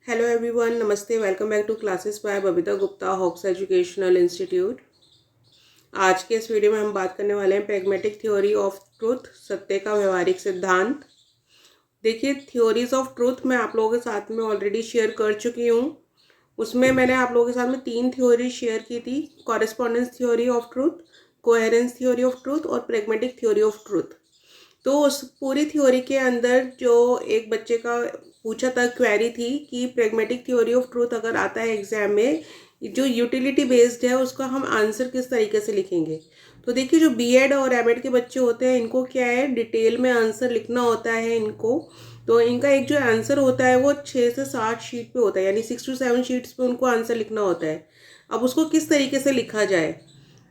Hello everyone, नमस्ते। Welcome back to classes by Babita Gupta, Hawks educational institute. आज के इस वीडियो में हम बात करने वाले हैं प्रैग्मेटिक थ्योरी ऑफ ट्रुथ, सत्य का व्यवहारिक सिद्धांत। देखिए, थ्योरीज ऑफ ट्रुथ मैं आप लोगों के साथ में ऑलरेडी शेयर कर चुकी हूँ। उसमें मैंने आप लोगों के साथ में 3 थ्योरी शेयर की थी: correspondence theory of truth, coherence theory of truth और प्रैग्मेटिक थ्योरी ऑफ ट्रुथ। तो उस पूरी थ्योरी के अंदर जो एक बच्चे का पूछा था, क्वेरी थी कि प्रैग्मेटिक थ्योरी ऑफ ट्रूथ अगर आता है एग्जाम में, जो यूटिलिटी बेस्ड है उसका हम आंसर किस तरीके से लिखेंगे। तो देखिए, जो बीएड और एमएड के बच्चे होते हैं इनको क्या है, डिटेल में आंसर लिखना होता है इनको। तो इनका एक जो आंसर होता है वो 6 से 7 शीट पे होता है, यानी 6 to 7 शीट्स पे उनको आंसर लिखना होता है। अब उसको किस तरीके से लिखा जाए,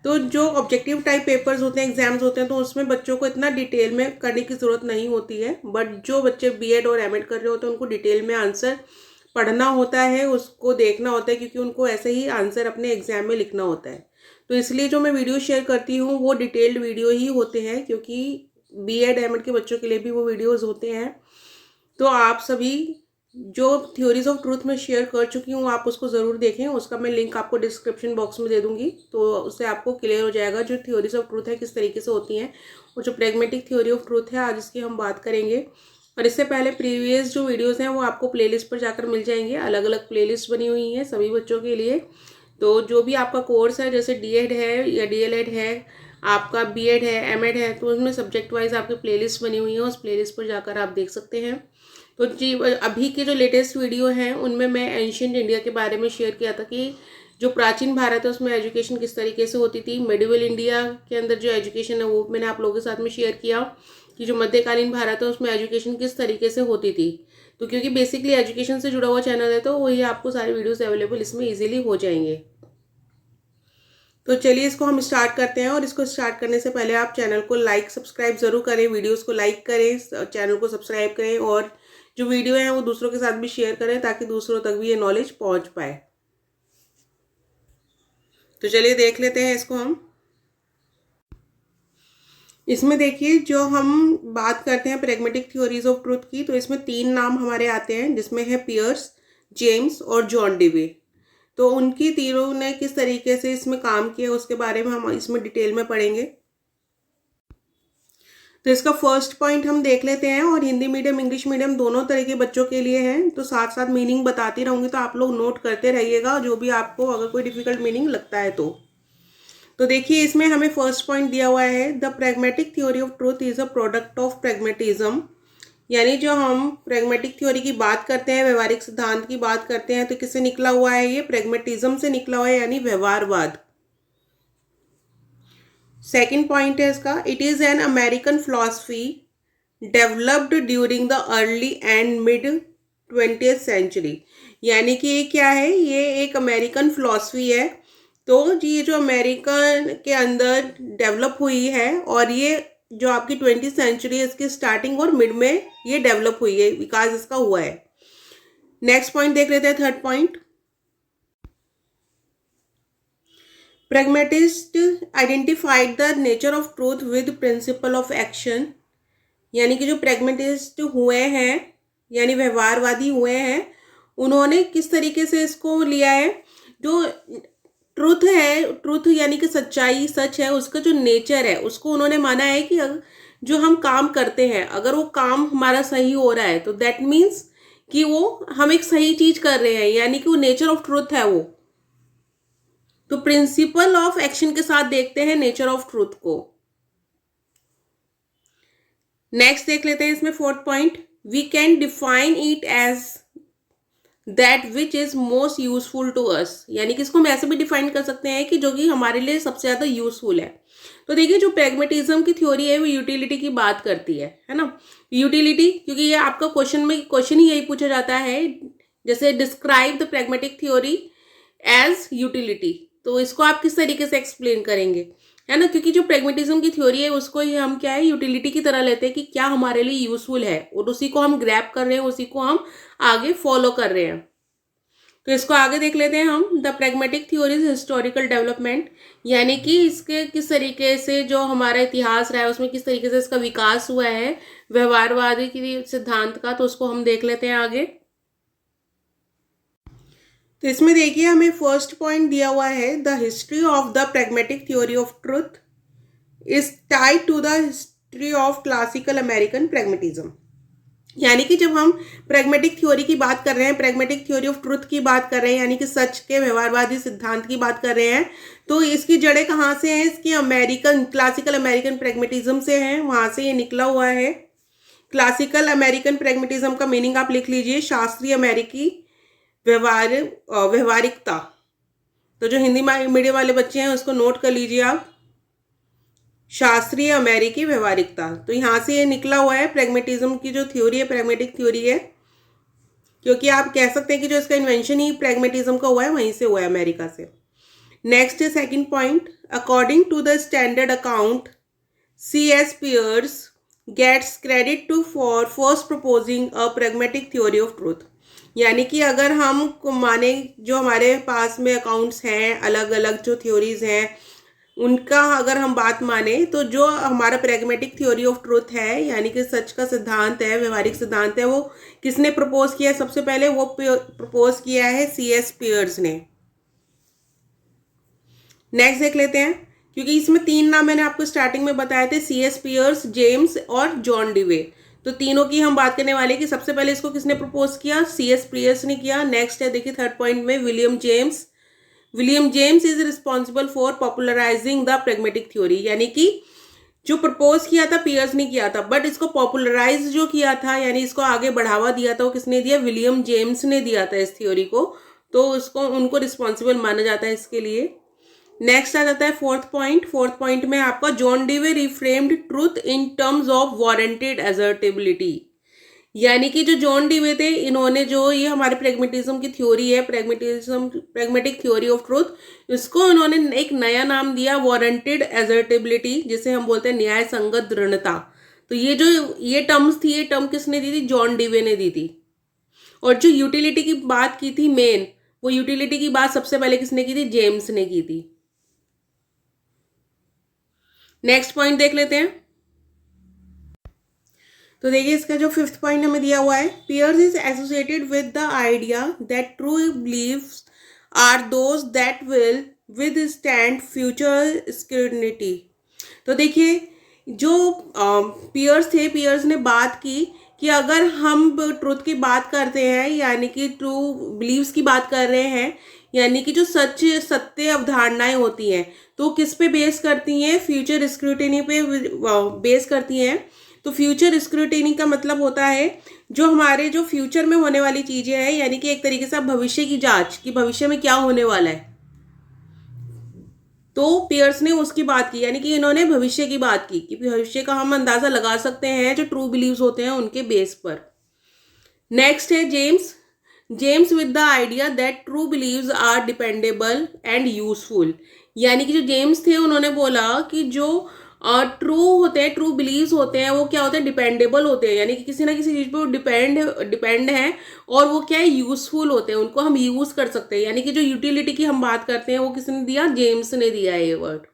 तो जो ऑब्जेक्टिव टाइप पेपर्स होते हैं, एग्जाम्स होते हैं, तो उसमें बच्चों को इतना डिटेल में करने की ज़रूरत नहीं होती है। बट जो बच्चे बीएड और एमएड कर रहे होते हैं उनको डिटेल में आंसर पढ़ना होता है, उसको देखना होता है, क्योंकि उनको ऐसे ही आंसर अपने एग्जाम में लिखना होता है। तो इसलिए जो मैं वीडियो शेयर करती हूँ वो डिटेल्ड वीडियो ही होते हैं, क्योंकि बीएड एमएड के बच्चों के लिए भी वो वीडियोज़ होते हैं। तो आप सभी जो थ्योरीज ऑफ ट्रूथ में शेयर कर चुकी हूँ आप उसको ज़रूर देखें। उसका मैं लिंक आपको डिस्क्रिप्शन बॉक्स में दे दूँगी, तो उससे आपको क्लियर हो जाएगा जो थ्योरीज ऑफ ट्रूथ है किस तरीके से होती हैं। और जो प्रैग्मेटिक थ्योरी ऑफ ट्रूथ है आज इसकी हम बात करेंगे। और इससे पहले प्रीवियस जो वीडियोज़ हैं वो आपको प्लेलिस्ट पर जाकर मिल जाएंगे। अलग अलग प्लेलिस्ट बनी हुई हैं सभी बच्चों के लिए। तो जो भी आपका कोर्स है, जैसे डीएड है या डीएलएड है, आपका बीएड है, एमएड है, तो उसमें सब्जेक्ट वाइज आपकी प्लेलिस्ट बनी हुई है। उस प्लेलिस्ट पर जाकर आप देख सकते हैं। तो जी, अभी के जो लेटेस्ट वीडियो हैं उनमें मैं एंशियंट इंडिया के बारे में शेयर किया था कि जो प्राचीन भारत है उसमें एजुकेशन किस तरीके से होती थी। मेडिवल इंडिया के अंदर जो एजुकेशन है वो मैंने आप लोगों के साथ में शेयर किया कि जो मध्यकालीन भारत है उसमें एजुकेशन किस तरीके से होती थी। तो क्योंकि बेसिकली एजुकेशन से जुड़ा हुआ चैनल है, तो वही आपको सारे वीडियोस अवेलेबल इसमें इजीली हो जाएंगे। तो चलिए इसको हम स्टार्ट करते हैं। और इसको स्टार्ट करने से पहले आप चैनल को लाइक सब्सक्राइब ज़रूर करें, वीडियोस को लाइक करें, चैनल को सब्सक्राइब करें और जो वीडियो है वो दूसरों के साथ भी शेयर करें ताकि दूसरों तक भी ये नॉलेज पहुंच पाए। तो चलिए देख लेते हैं इसको हम। इसमें देखिए, जो हम बात करते हैं प्रैग्मेटिक थ्योरीज ऑफ ट्रुथ की, तो इसमें 3 नाम हमारे आते हैं, जिसमें है पियर्स, जेम्स और जॉन डेवी। तो उनकी तीनों ने किस तरीके से इसमें काम किया उसके बारे में हम इसमें डिटेल में पढ़ेंगे। तो इसका फर्स्ट पॉइंट हम देख लेते हैं, और हिंदी मीडियम इंग्लिश मीडियम दोनों तरह के बच्चों के लिए है। तो साथ साथ मीनिंग बताती रहूंगी, तो आप लोग नोट करते रहिएगा जो भी आपको अगर कोई डिफिकल्ट मीनिंग लगता है तो देखिए, इसमें हमें फर्स्ट पॉइंट दिया हुआ है, the pragmatic theory of truth is a product of pragmatism. यानी जो हम प्रैग्मेटिक थ्योरी की बात करते हैं, व्यवहारिक सिद्धांत की बात करते हैं, तो किससे निकला हुआ है, ये प्रैग्मेटिज्म से निकला हुआ है, यानी व्यवहारवाद। सेकेंड पॉइंट है इसका, it is an American philosophy developed during the early and mid 20th century. यानी कि ये क्या है, ये एक अमेरिकन फिलॉसफी है। तो जी, ये जो अमेरिकन के अंदर डेवलप हुई है, और ये जो आपकी 20th सेंचुरी है इसकी स्टार्टिंग और मिड में ये डेवलप हुई है, विकास इसका हुआ है। नेक्स्ट पॉइंट देख लेते हैं, third point. Pragmatist identified the nature of truth with principle of action. यानी कि जो प्रैग्मेटिस्ट हुए हैं, यानी व्यवहारवादी हुए हैं, उन्होंने किस तरीके से इसको लिया है, जो ट्रुथ है, ट्रुथ यानी कि सच्चाई, सच है, उसका जो नेचर है उसको उन्होंने माना है कि जो हम काम करते हैं अगर वो काम हमारा सही हो रहा है तो दैट मीन्स कि वो हम एक सही चीज कर रहे हैं, यानी कि वो नेचर ऑफ ट्रुथ है वो। तो प्रिंसिपल ऑफ एक्शन के साथ देखते हैं नेचर ऑफ ट्रुथ को। नेक्स्ट देख लेते हैं इसमें fourth point, we can define it as that which is most useful to us. यानी कि इसको हम ऐसे भी डिफाइन कर सकते हैं कि जो कि हमारे लिए सबसे ज्यादा यूजफुल है। तो देखिए, जो प्रैग्मेटिज्म की थ्योरी है वो यूटिलिटी की बात करती है ना। यूटिलिटी, क्योंकि ये आपका क्वेश्चन ही यही पूछा जाता है, जैसे describe the pragmatic theory as utility. तो इसको आप किस तरीके से एक्सप्लेन करेंगे, है ना। क्योंकि जो प्रैग्मेटिज्म की थ्योरी है उसको ही हम क्या है, यूटिलिटी की तरह लेते हैं कि क्या हमारे लिए यूजफुल है, और उसी को हम ग्रैब कर रहे हैं, उसी को हम आगे फॉलो कर रहे हैं। तो इसको आगे देख लेते हैं हम, the pragmatic theories historical development. यानी कि इसके किस तरीके से जो हमारा इतिहास रहा है उसमें किस तरीके से इसका विकास हुआ है व्यवहारवादी की सिद्धांत का, तो उसको हम देख लेते हैं आगे। तो इसमें देखिए हमें फर्स्ट पॉइंट दिया हुआ है, the history of the pragmatic theory of truth is tied to the history of classical American pragmatism. यानी कि जब हम प्रैग्मेटिक थ्योरी की बात कर रहे हैं, प्रैग्मेटिक थ्योरी ऑफ ट्रुथ की बात कर रहे हैं, यानी कि सच के व्यवहारवादी सिद्धांत की बात कर रहे हैं, तो इसकी जड़ें कहाँ से हैं? इसकी अमेरिकन क्लासिकल अमेरिकन प्रैग्मेटिज्म से हैं, वहाँ से ये निकला हुआ है। क्लासिकल अमेरिकन प्रैग्मेटिज्म का मीनिंग आप लिख लीजिए, शास्त्रीय अमेरिकी व्यवहारिकता। तो जो हिंदी मीडियम वाले बच्चे हैं उसको नोट कर लीजिए आप, शास्त्रीय अमेरिकी व्यवहारिकता। तो यहाँ से ये निकला हुआ है, प्रैग्मेटिज्म की जो थ्योरी है प्रैग्मेटिक थ्योरी है, क्योंकि आप कह सकते हैं कि जो इसका इन्वेंशन ही प्रैग्मेटिज्म का हुआ है वहीं से हुआ है, अमेरिका से। नेक्स्ट है second point, according to the standard account C.S. Peirce gets credit to for first proposing a pragmatic theory of truth। यानी कि अगर हम माने जो हमारे पास में अकाउंट्स हैं, अलग अलग जो थ्योरीज हैं, उनका अगर हम बात माने तो जो हमारा प्रैग्मेटिक थ्योरी ऑफ ट्रुथ है, यानी कि सच का सिद्धांत है, व्यवहारिक सिद्धांत है, वो किसने प्रपोज किया है? सबसे पहले वो प्रपोज किया है C.S. Peirce ने। नेक्स्ट देख लेते हैं, क्योंकि इसमें 3 नाम मैंने आपको स्टार्टिंग में बताए थे, C.S. Peirce, जेम्स और जॉन डिवे। तो तीनों की हम बात करने वाले कि सबसे पहले इसको किसने प्रपोज किया? C.S. Peirce ने किया। नेक्स्ट है देखिए थर्ड पॉइंट में, William James is responsible for popularising the pragmatic theory. यानी कि जो प्रपोज किया था पियर्स ने किया था, बट इसको पॉपुलराइज जो किया था, यानी इसको आगे बढ़ावा दिया था, वो किसने दिया? विलियम जेम्स ने दिया था इस थ्योरी को। तो उसको उनको रिस्पॉन्सिबल माना जाता है इसके लिए। नेक्स्ट आ जाता है फोर्थ पॉइंट में आपका, John Dewey reframed truth in terms of warranted assertibility. यानी कि जो जॉन डिवे थे, इन्होंने जो ये हमारे प्रैग्मेटिज्म की थ्योरी है, प्रैग्मेटिक थ्योरी ऑफ ट्रूथ, इसको उन्होंने एक नया नाम दिया, वारंटेड असर्टेबिलिटी, जिसे हम बोलते हैं न्याय संगत दृढ़ता। तो ये टर्म्स थी, ये टर्म किसने दी थी? जॉन डिवे ने दी थी। और जो यूटिलिटी की बात की थी मेन, वो यूटिलिटी की बात सबसे पहले किसने की थी? जेम्स ने की थी। नेक्स्ट पॉइंट देख लेते हैं। तो देखिए इसका जो फिफ्थ पॉइंट हमें दिया हुआ है, Peirce is associated with the idea that true beliefs are those that will withstand future scrutiny. तो देखिए जो पियर्स ने बात की कि अगर हम ट्रुथ की बात करते हैं, यानी कि ट्रू बिलीव्स की बात कर रहे हैं, यानी कि जो सत्य अवधारणाएं होती हैं, तो किस पे बेस करती हैं? फ्यूचर स्क्रूटिनी पे बेस करती हैं। तो फ्यूचर स्क्रूटिनी का मतलब होता है जो हमारे जो फ्यूचर में होने वाली चीजें हैं, यानी कि एक तरीके से भविष्य की जांच कि भविष्य में क्या होने वाला है। तो पियर्स ने उसकी बात की, यानी कि इन्होंने भविष्य की बात की कि भविष्य का हम अंदाजा लगा सकते हैं जो ट्रू बिलीव्स होते हैं उनके बेस पर। नेक्स्ट है James with the idea that true beliefs are dependable and useful. यानी कि जो जेम्स थे उन्होंने बोला कि जो ट्रू होते हैं, ट्रू बिलीव्स होते हैं, वो क्या होते हैं? डिपेंडेबल होते हैं, यानी कि किसी ना किसी चीज पर डिपेंड है, और वो क्या है? यूजफुल होते हैं, उनको हम यूज कर सकते हैं। यानी कि जो यूटिलिटी की हम बात करते हैं वो किसने दिया? जेम्स ने दिया है ये word.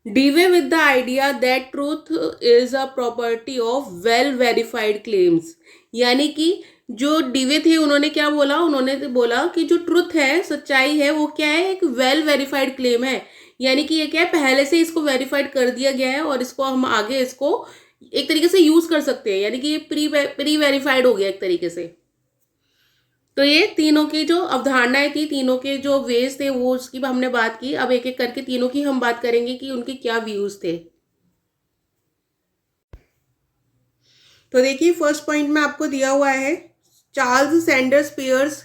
Dewey with the idea that truth is a property of well verified claims. यानी कि जो डिवे थे उन्होंने क्या बोला? उन्होंने बोला कि जो ट्रुथ है, सच्चाई है, वो क्या है? एक वेल वेरीफाइड क्लेम है। यानी कि ये क्या है? पहले से इसको वेरीफाइड कर दिया गया है और इसको हम आगे इसको एक तरीके से यूज कर सकते हैं, यानी कि ये प्री वेरीफाइड हो गया एक तरीके से। तो ये तीनों की जो अवधारणाएं थी, तीनों के जो वेज थे, वो उसकी हमने बात की। अब एक एक करके तीनों की हम बात करेंगे कि उनके क्या व्यूज थे। तो देखिए फर्स्ट पॉइंट में आपको दिया हुआ है, चार्ल्स सैंडर्स पियर्स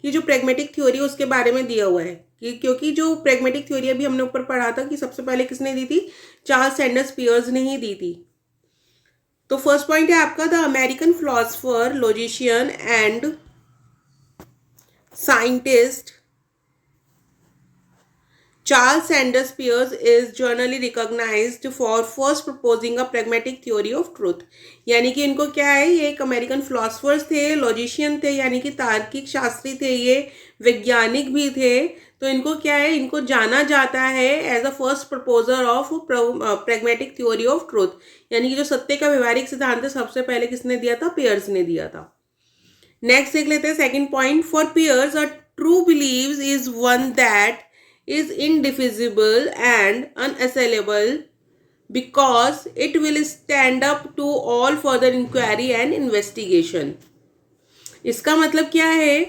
की जो प्रैग्मेटिक थ्योरी उसके बारे में दिया हुआ है कि क्योंकि जो प्रैग्मेटिक थ्योरी अभी हमने ऊपर पढ़ा था कि सबसे पहले किसने दी थी? चार्ल्स सैंडर्स पियर्स ने ही दी थी। तो फर्स्ट पॉइंट है आपका, the American philosopher, logician and scientist Charles Sanders Peirce is generally recognized for first proposing a pragmatic theory of truth। यानी कि इनको क्या है? ये एक अमेरिकन फिलोसफर्स थे, लॉजिशियन थे, यानी कि तार्किक शास्त्री थे, ये वैज्ञानिक भी थे। तो इनको क्या है? इनको जाना जाता है as a first proposer of pragmatic theory of truth. यानी कि जो सत्य का व्यवहारिक सिद्धांत है सबसे पहले किसने दिया था? पियर्स ने दिया था। नेक्स्ट देख लेते हैं second point, for Peirce a true beliefs is one that is indefeasible and unassailable because it will stand up to all further inquiry and investigation. इसका मतलब क्या है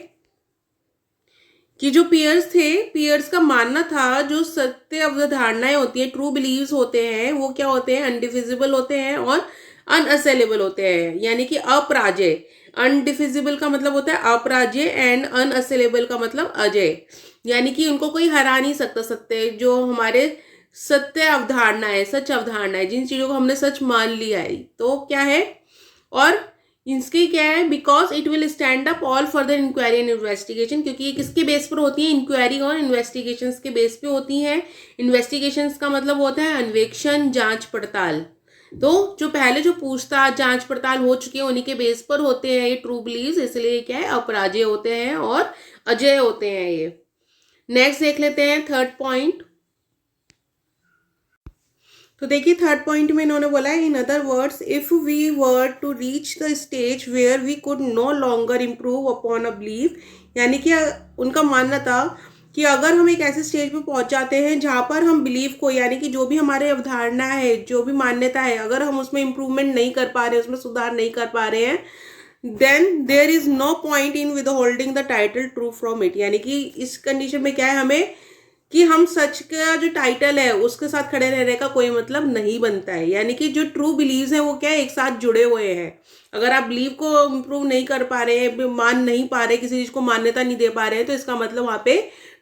कि जो पियर्स थे, पियर्स का मानना था जो सत्य अवधारणाएं होती हैं, ट्रू बिलीव्स होते हैं, वो क्या होते हैं, अनडिफिजिबल होते हैं और अनअसेलेबल होते हैं, यानी कि अपराजेय. अनडिफिजिबल का मतलब होता है अपराजेय एंड अनअसेलेबल का मतलब अजय, यानी कि उनको कोई हरा नहीं सकता. सत्य जो हमारे सत्य अवधारणा है, सच अवधारणा है, जिन चीजों को हमने सच मान लिया है, तो क्या है, और इसकी क्या है, because it will stand up all further inquiry and investigation, क्योंकि ये किसके बेस पर होती है, इंक्वायरी और इन्वेस्टिगेशन के बेस पे होती हैं. इन्वेस्टिगेशन का मतलब होता है अन्वेषण, जांच पड़ताल. तो जो पहले जो पूछताछ, जांच पड़ताल हो चुकी है, उन्हीं के बेस पर होते हैं ये ट्रू बिलीव्स, इसलिए क्या है, अपराजेय होते हैं और अजय होते हैं ये. नेक्स्ट देख लेते हैं थर्ड पॉइंट. तो देखिए थर्ड पॉइंट में इन्होंने बोला है, in other words, if we were to reach the stage where we could no longer improve upon a belief, यानी कि उनका मानना था कि अगर हम एक ऐसे स्टेज पे पहुंच जाते हैं जहां पर हम बिलीव को, यानी कि जो भी हमारे अवधारणा है, जो भी मान्यता है, अगर हम उसमें इम्प्रूवमेंट नहीं कर पा रहे, उसमें सुधार नहीं कर पा रहे हैं, then there is no point in withholding the title true from it. यानी कि इस कंडीशन में क्या है, हमें कि हम सच का जो टाइटल है उसके साथ खड़े रहने का कोई मतलब नहीं बनता है. यानी कि जो ट्रू बिलीव्स हैं वो क्या है, एक साथ जुड़े हुए हैं. अगर आप बिलीव को इम्प्रूव नहीं कर पा रहे हैं, मान नहीं पा रहे, किसी चीज को मान्यता नहीं दे पा रहे हैं, तो इसका मतलब वहां पे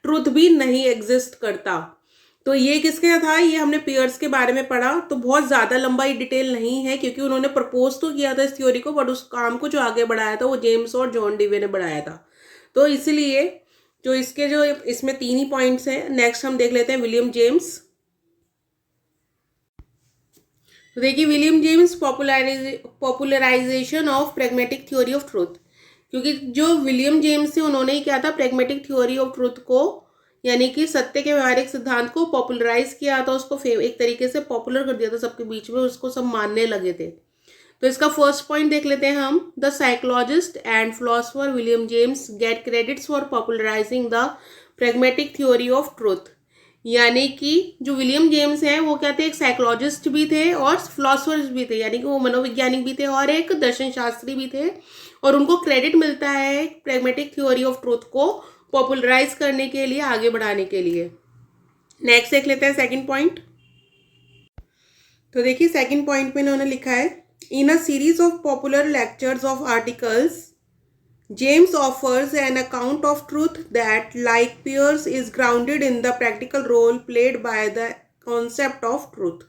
ट्रूथ भी नहीं एग्जिस्ट करता. तो ये किसके था, ये हमने पियर्स के बारे में पढ़ा. तो बहुत ज्यादा लंबा डिटेल नहीं है, क्योंकि उन्होंने प्रपोज तो किया था इस थ्योरी को, बट उस काम को जो आगे बढ़ाया था वो जेम्स और जॉन डीवे ने बढ़ाया था. तो इसलिए जो इसके जो इसमें 3 ही पॉइंट्स हैं. नेक्स्ट हम देख लेते हैं विलियम जेम्स. तो देखिए William James popularisation of pragmatic theory of truth, क्योंकि जो विलियम जेम्स थे उन्होंने ही क्या था, प्रैग्मेटिक थ्योरी ऑफ ट्रूथ को, यानी कि सत्य के व्यवहारिक सिद्धांत को पॉपुलराइज किया था, उसको एक तरीके से पॉपुलर कर दिया था सबके बीच में, उसको सब मानने लगे थे. तो इसका फर्स्ट पॉइंट देख लेते हैं हम. The psychologist and philosopher William James get credits for popularising the pragmatic theory of truth. यानी कि जो विलियम जेम्स हैं वो क्या थे, एक साइकोलॉजिस्ट भी थे और फिलोसोफर भी थे, यानी कि वो मनोवैज्ञानिक भी थे और एक दर्शन शास्त्री भी थे, और उनको क्रेडिट मिलता है प्रैग्मेटिक थ्योरी ऑफ ट्रूथ को पॉपुलराइज करने के लिए, आगे बढ़ाने के लिए. नेक्स्ट देख लेते हैं सेकंड पॉइंट. तो देखिए सेकंड पॉइंट में इन्होंने लिखा है, in a series of popular lectures of articles, James offers an account of truth that, like Peirce, is grounded in the practical role played by the concept of truth.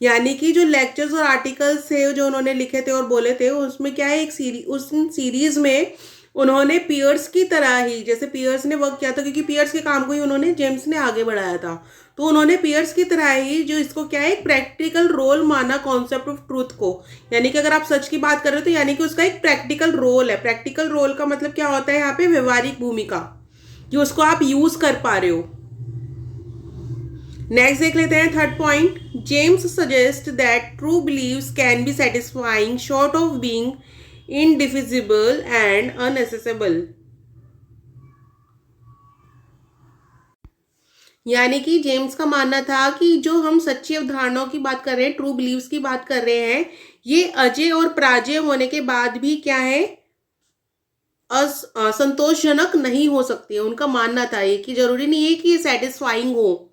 यानी कि जो lectures और articles थे जो उन्होंने लिखे थे और बोले थे, उसमें क्या है, एक उस सीरीज में उन्होंने पियर्स की तरह ही, जैसे पियर्स ने वर्क किया था, क्योंकि पियर्स के काम को ही उन्होंने जेम्स ने आगे बढ़ाया था, तो उन्होंने पियर्स की तरह ही जो इसको क्या है, एक प्रैक्टिकल रोल माना कॉन्सेप्ट ऑफ ट्रूथ को. यानी कि अगर आप सच की बात कर रहे हो तो यानी कि उसका एक प्रैक्टिकल रोल है. प्रैक्टिकल रोल का मतलब क्या होता है यहाँ पे, व्यवहारिक भूमिका, कि उसको आप यूज कर पा रहे हो. नेक्स्ट देख लेते हैं third point. James suggest that true beliefs can be satisfying short of being indivisible and unaccessible. यानी कि जेम्स का मानना था कि जो हम सच्ची अवधारणाओं की बात कर रहे हैं, ट्रू बिलीव्स की बात कर रहे हैं, ये अजय और पराजय होने के बाद भी क्या है, असंतोषजनक नहीं हो सकती है. उनका मानना था ये कि जरूरी नहीं है कि ये सेटिस्फाइंग हो,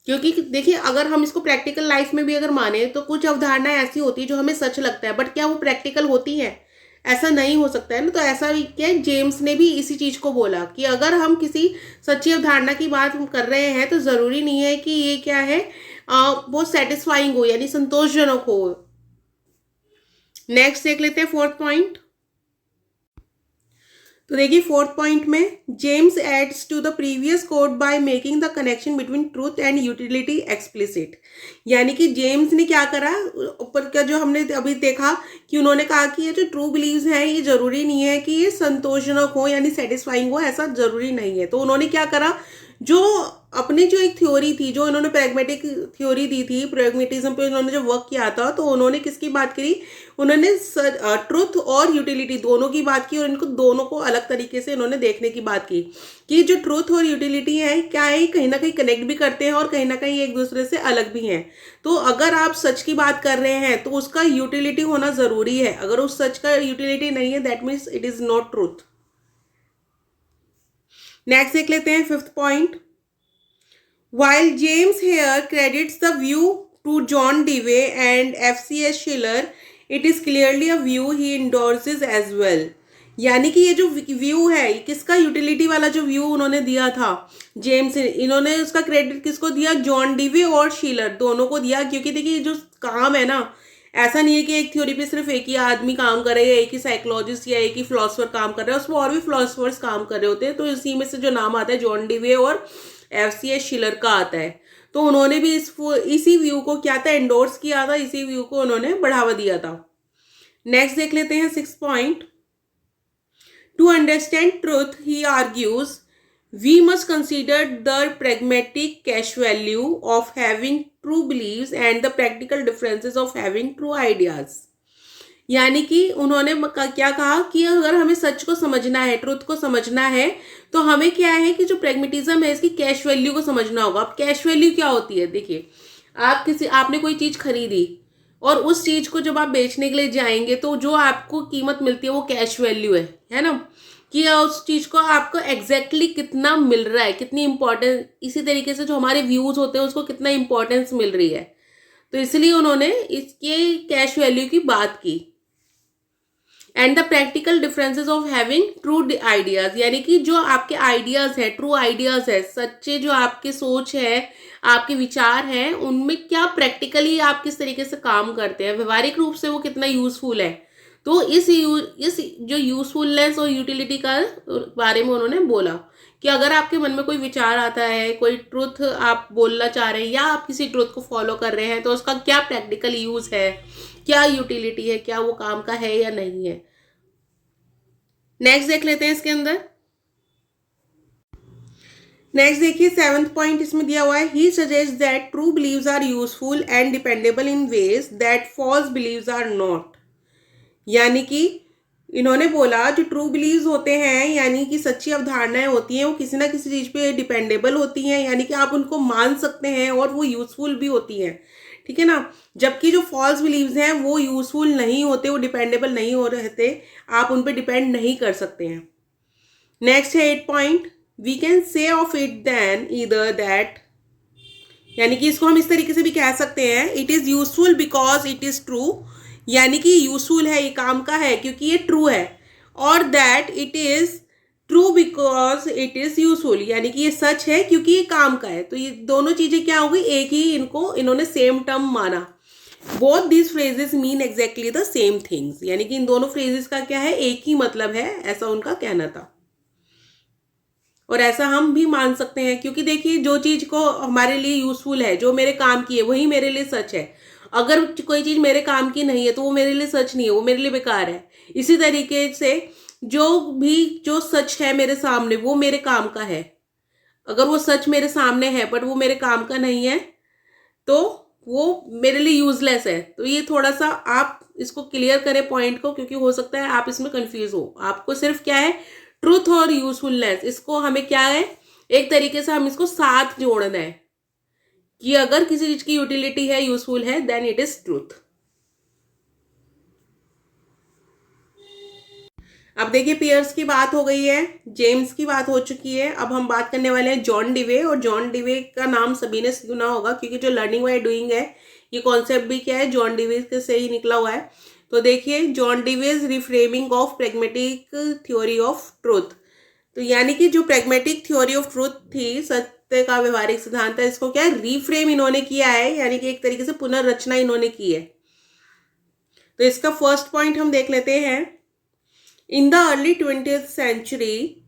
क्योंकि देखिए अगर हम इसको प्रैक्टिकल लाइफ में भी अगर माने तो कुछ अवधारणाएं ऐसी होती है जो हमें सच लगता है, बट क्या वो प्रैक्टिकल होती है, ऐसा नहीं हो सकता है ना. तो ऐसा क्या, जेम्स ने भी इसी चीज को बोला कि अगर हम किसी सच्ची अवधारणा की बात कर रहे हैं तो जरूरी नहीं है कि ये क्या है, वो सेटिस्फाइंग हो, यानी संतोषजनक हो. नेक्स्ट देख लेते हैं फोर्थ पॉइंट. तो देखिए फोर्थ पॉइंट में, James adds to the previous code by making the connection between truth and utility explicit. यानी कि जेम्स ने क्या करा, ऊपर का जो हमने अभी देखा कि उन्होंने कहा कि ये जो ट्रू बिलीव्स हैं ये जरूरी नहीं है कि ये संतोषजनक हो, यानी सेटिस्फाइंग हो, ऐसा जरूरी नहीं है. तो उन्होंने क्या करा, जो अपनी जो एक थ्योरी थी, जो इन्होंने प्रैग्मेटिक थ्योरी दी थी, प्रैग्मेटिज्म पे इन्होंने जब वर्क किया था, तो उन्होंने किसकी बात करी, उन्होंने ट्रुथ और यूटिलिटी दोनों की बात की, और इनको दोनों को अलग तरीके से इन्होंने देखने की बात की कि जो ट्रुथ और यूटिलिटी है क्या है, कहीं ना कहीं कनेक्ट भी करते हैं और कहीं ना कहीं एक दूसरे से अलग भी हैं। तो अगर आप सच की बात कर रहे हैं तो उसका यूटिलिटी होना जरूरी है, अगर उस सच का यूटिलिटी नहीं है that means it is not truth. Next देख लेते हैं fifth point. While James here credits the view to John Dewey and F.C.S. Schiller, it is clearly a view he endorses as well. यानी कि ये जो view है, किसका utility वाला जो व्यू उन्होंने दिया था जेम्स, इन्होंने उसका क्रेडिट किसको दिया, जॉन डीवे और शीलर दोनों को दिया। क्योंकि देखिए जो काम है ना, ऐसा नहीं है कि एक थ्योरी पे सिर्फ एक ही आदमी काम कर रहे हैं, एक ही साइकोलॉजिस्ट या एक ही फिलोसफर काम कर रहे हैं, उसमें और भी फिलोसफर्स काम कर रहे होते हैं। तो इसी में से जो नाम आता है जॉन डीवे और F.C.S. शिलर का आता है, तो उन्होंने भी इसी व्यू को क्या था, एंडोर्स किया था, इसी व्यू को उन्होंने बढ़ावा दिया था। नेक्स्ट देख लेते हैं six point. To understand truth he argues we must consider the pragmatic cash value of having true beliefs and the practical differences of having true ideas। यानी कि उन्होंने क्या कहा कि अगर हमें सच को समझना है, ट्रुथ को समझना है, तो हमें क्या है कि जो प्रेगमेटिज्म है इसकी कैश वैल्यू को समझना होगा। अब कैश वैल्यू क्या होती है, देखिए आपने कोई चीज खरीदी और उस चीज को जब आप बेचने के लिए जाएंगे तो जो आपको कीमत मिलती है वो कैश वैल्यू है ना, कि उस चीज को आपको एग्जैक्टली कितना मिल रहा है, कितनी इंपॉर्टेंस। इसी तरीके से जो हमारे व्यूज होते हैं उसको कितना इंपॉर्टेंस मिल रही है, तो इसलिए उन्होंने इसके कैश वैल्यू की बात की। And the practical differences of having true ideas, यानी कि जो आपके आइडियाज है, ट्रू आइडियाज है, सच्चे जो आपके सोच है, आपके विचार हैं, उनमें क्या प्रैक्टिकली आप किस तरीके से काम करते हैं, व्यवहारिक रूप से वो कितना यूजफुल है। तो इस जो यूजफुलनेस और यूटिलिटी का बारे में उन्होंने बोला कि अगर आपके मन में कोई विचार आता है, कोई ट्रुथ आप बोलना चाह रहे हैं या आप किसी ट्रुथ को फॉलो कर रहे हैं, तो उसका क्या प्रैक्टिकल यूज है, क्या यूटिलिटी है, क्या वो काम का है या नहीं है। नेक्स्ट देख लेते हैं इसके अंदर। नेक्स्ट देखिए सेवंथ पॉइंट इसमें दिया हुआ है, he suggest that true beliefs are useful and dependable in ways that false beliefs are not. यानी कि इन्होंने बोला जो ट्रू बिलीव्स होते हैं, यानी कि सच्ची अवधारणाएं होती हैं, वो किसी ना किसी चीज पे डिपेंडेबल होती हैं, यानी कि आप उनको मान सकते हैं और वो यूजफुल भी होती हैं, ठीक है ना। जबकि जो फॉल्स बिलीव्स हैं वो यूजफुल नहीं होते, वो डिपेंडेबल नहीं हो रहते, आप उन पे डिपेंड नहीं कर सकते हैं। नेक्स्ट है 8 point, we can say of it then either that, यानी कि इसको हम इस तरीके से भी कह सकते हैं, it is useful because it is true, यानी कि यूजफुल है, ये काम का है क्योंकि ये ट्रू है, और that it is true because it is useful, यानी कि ये सच है क्योंकि ये काम का है। तो ये दोनों चीजें क्या हो गई, एक ही इन्होंने सेम टर्म माना। Both these phrases mean exactly the same things, यानी कि इन दोनों फ्रेजेस का क्या है, एक ही मतलब है, ऐसा उनका कहना था। और ऐसा हम भी मान सकते हैं, क्योंकि देखिए जो चीज को हमारे लिए यूजफुल है, जो मेरे काम की है, वही मेरे लिए सच है। अगर कोई चीज मेरे काम की नहीं है तो वो मेरे लिए सच नहीं है, वो मेरे लिए बेकार है। इसी तरीके से जो सच है मेरे सामने वो मेरे काम का है, अगर वो सच मेरे सामने है बट वो मेरे काम का नहीं है तो वो मेरे लिए यूजलेस है। तो ये थोड़ा सा आप इसको क्लियर करें पॉइंट को, क्योंकि हो सकता है आप इसमें कंफ्यूज हो। आपको सिर्फ क्या है, ट्रूथ और यूजफुलनेस, इसको हमें क्या है, एक तरीके से हम इसको साथ जोड़ना है कि अगर किसी चीज की यूटिलिटी है, यूजफुल है, देन इट इज ट्रूथ। अब देखिए पियर्स की बात हो गई है, जेम्स की बात हो चुकी है, अब हम बात करने वाले हैं जॉन डीवे। और जॉन डीवे का नाम सभी ने सुना होगा क्योंकि जो लर्निंग बाय डूइंग है, ये कॉन्सेप्ट भी क्या है, जॉन डीवे से ही निकला हुआ है। तो देखिए John Dewey's reframing of pragmatic theory of truth, तो यानी कि जो प्रैग्मेटिक थ्योरी ऑफ ट्रूथ थी, सत्य का व्यवहारिक सिद्धांत है, इसको क्या है, रीफ्रेम इन्होंने किया है, यानी कि एक तरीके से पुनर्रचना इन्होंने की है। तो इसका फर्स्ट पॉइंट हम देख लेते हैं। In the early 20th century,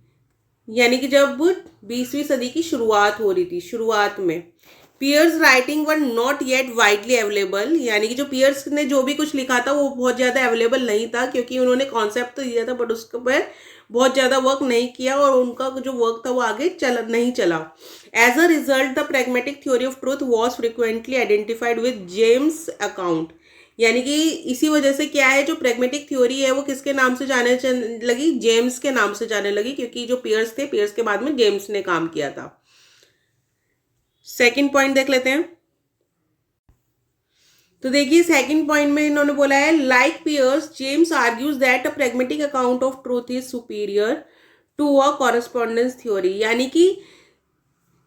यानी कि जब 20वीं सदी की शुरुआत हो रही थी, शुरुआत में Peirce writing were not yet widely available, यानी कि जो पियर्स ने जो भी कुछ लिखा था वो बहुत ज़्यादा अवेलेबल नहीं था, क्योंकि उन्होंने कॉन्सेप्ट तो दिया था बट उसके ऊपर बहुत ज़्यादा वर्क नहीं किया और उनका जो वर्क था वो आगे नहीं चला. As a result the pragmatic theory of truth was frequently identified with James account. यानी कि इसी वजह से क्या है, जो प्रैग्मेटिक थ्योरी है वो किसके नाम से जाने लगी, जेम्स के नाम से जाने लगी, क्योंकि जो पियर्स थे, पियर्स के बाद में जेम्स ने काम किया था. सेकंड पॉइंट देख लेते हैं. तो देखिए सेकंड पॉइंट में इन्होंने बोला है like Peirce James argues that a pragmatic account of truth is superior to a correspondence theory. यानी कि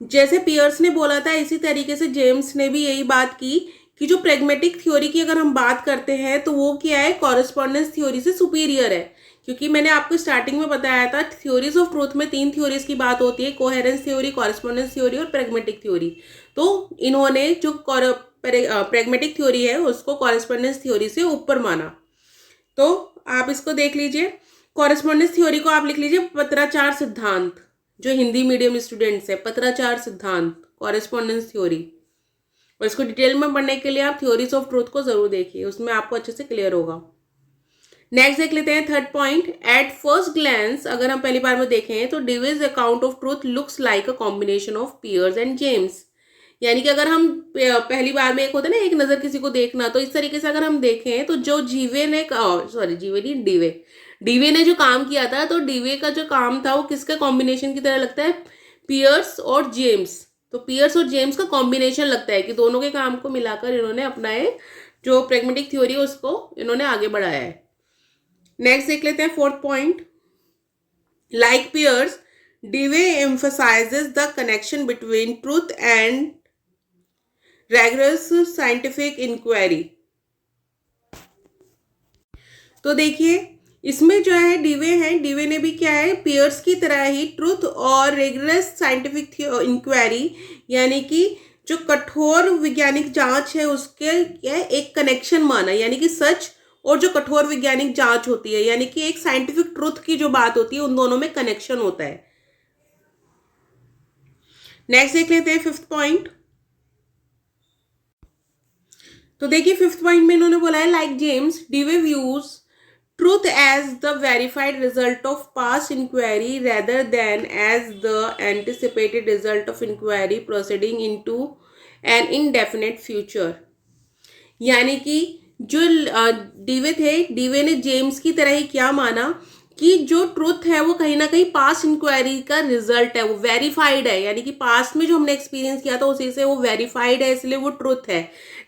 जैसे पियर्स ने बोला था इसी तरीके से जेम्स ने भी यही बात की कि जो प्रैग्मेटिक थ्योरी की अगर हम बात करते हैं तो वो क्या है, कॉरेस्पॉन्डेंस थ्योरी से सुपीरियर है. क्योंकि मैंने आपको स्टार्टिंग में बताया था थ्योरीज ऑफ ट्रूथ में 3 थ्योरीज की बात होती है, कोहेरेंस थ्योरी, कॉरेस्पॉन्डेंस थ्योरी और प्रैग्मेटिक थ्योरी. तो इन्होंने जो प्रैग्मेटिक थ्योरी है उसको कॉरेस्पॉन्डेंस थ्योरी से ऊपर माना. तो आप इसको देख लीजिए. कॉरेस्पॉन्डेंस थ्योरी को आप लिख लीजिए पत्राचार सिद्धांत. जो हिंदी मीडियम स्टूडेंट्स है, पत्राचार सिद्धांत, कॉरेस्पॉन्डेंस थ्योरी. और इसको डिटेल में पढ़ने के लिए आप थ्योरीज ऑफ ट्रूथ को जरूर देखिए, उसमें आपको अच्छे से क्लियर होगा. नेक्स्ट देख लेते हैं third point. At first glance, अगर हम पहली बार में देखें तो Dewey's account of truth looks like a combination of Peirce and James. यानी कि अगर हम पहली बार में एक होता है ना एक नजर किसी को देखना, तो इस तरीके से अगर हम देखें तो जो जीवे ने जीवे नहीं डीवे ने जो काम किया था, तो डीवे का जो काम था वो किसका कॉम्बिनेशन की तरह लगता है, पियर्स और जेम्स. तो पियर्स और जेम्स का कॉम्बिनेशन लगता है कि दोनों के काम को मिलाकर इन्होंने अपना जो प्रैग्मेटिक थ्योरी है उसको इन्होंने आगे बढ़ाया है. नेक्स्ट देख लेते हैं fourth point. Like Peirce Dewey emphasises the connection between truth and rigorous scientific inquiry. तो देखिए इसमें जो है डीवे ने भी क्या है, पियर्स की तरह ही ट्रूथ और रिगरस साइंटिफिक इंक्वायरी यानी कि जो कठोर वैज्ञानिक जांच है उसके क्या एक कनेक्शन माना. यानी कि सच और जो कठोर वैज्ञानिक जांच होती है, यानी कि एक साइंटिफिक ट्रूथ की जो बात होती है, उन दोनों में कनेक्शन होता है. नेक्स्ट देख लेते हैं फिफ्थ पॉइंट. तो देखिए फिफ्थ पॉइंट में इन्होंने बोला है like James Dewey views truth as the verified result of past inquiry rather than as the anticipated result of inquiry proceeding into an indefinite future. यानी कि जो डीवे ने जेम्स की तरह ही क्या माना कि जो ट्रुथ है वो कहीं ना कहीं पास्ट इंक्वायरी का रिजल्ट है, वो वेरीफाइड है. यानी कि पास्ट में जो हमने एक्सपीरियंस किया था उसी से वो वेरीफाइड है, इसलिए वो ट्रुथ है,